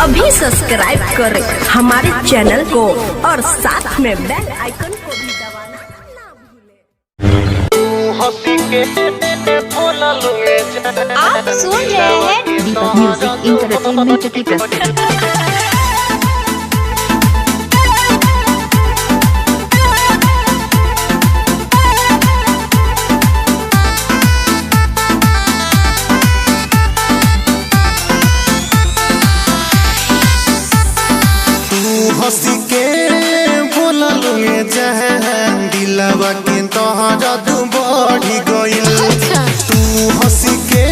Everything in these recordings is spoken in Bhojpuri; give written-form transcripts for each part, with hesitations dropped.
अभी सब्सक्राइब करें हमारे चैनल को और साथ में बेल आइकन को भी दबाना ना भूलें। आप सुन रहे हैं दीपक म्यूजिक इंटरटेनमेंट की प्रस्तुति। हंसी के बोलल में जहां दिलवा के तोहरा तू बढ़ी गइल। तू हंसी के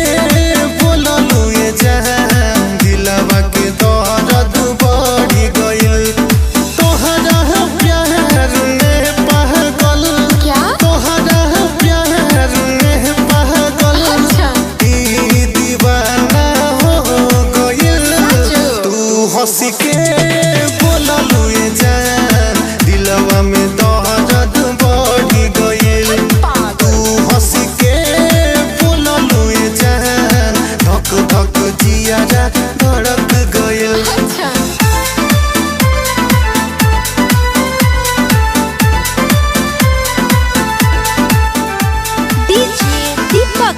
बोलल में जहां दिलवा के तोहरा तू बढ़ी गइल। तोहरा प्यार में पागल तोहरा प्यार में पागल ई दीवाना हो गइल। तू हंसी के दिलवा में दर्द बढ़ी गइल। तू हंसी के बोललू जान धक धक जियारा धड़क गइल। डीजे दीपक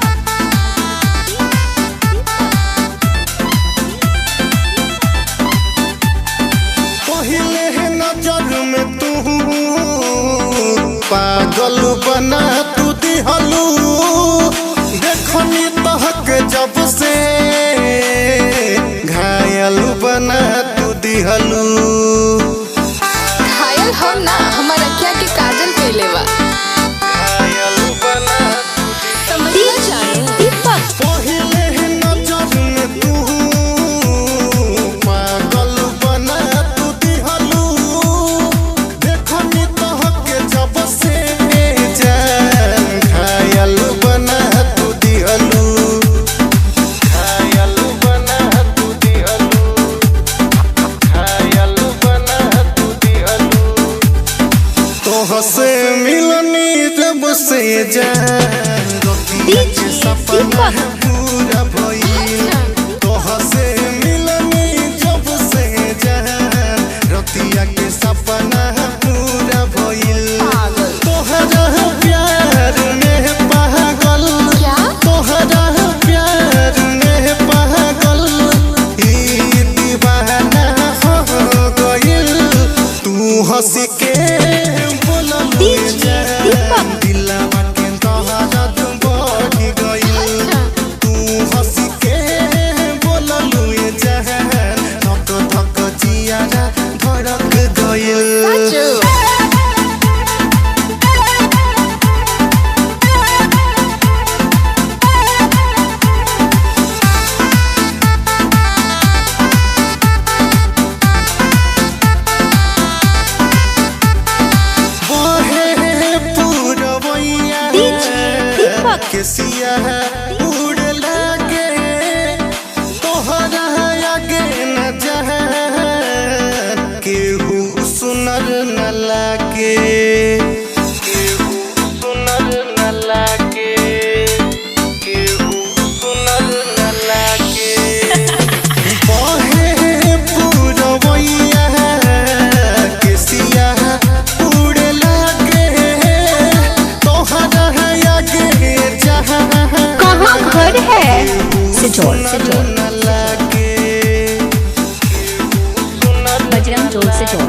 पहले नजर में तू पागल बना तू दिहलू। देखनी तहक जब से घायल बना तू दिहलू। घायल हो ना हमारा क्या के काजल पहले बा घायल बना समझिया जानू दीपक पहले नजर में तू पागल बना तू दिहलू। देखनी तहक जब से जान घायल बना तू दिहलू। घायल बना तू दिहलू। घायल बना तू दिहलू। तोहसे मिलनी जब से जान डीजे सपना दीपक पूरा भइल। तोहसे मिलनी जब से जान रतिया के सपना पूरा भइल। तोहरा प्यार में पागल तोहरा प्यार में पागल ई दीवाना हो गइल। तू हंसी के बोललू डीजे दीपक दिलवा के तोहरा तू बढ़ी गइल। तू हंसी के बोललू जान धक धक जियारा धड़क गइल। डीजे दीपक केसिया उड़ लागे तोहरा आगे न जहान केहू सुनर न लागे। केहू सुनर न लागे। केहू सुनर न लागे। बहे पुरवैया केसिया उड़ लागे तोहरा आगे जहां कहाँ घर है सिजोल न लागे। बजरंग जोर सिजोल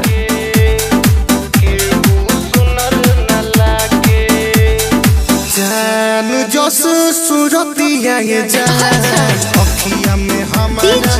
जान जस सूरतिया ये जान अखिया में हमारा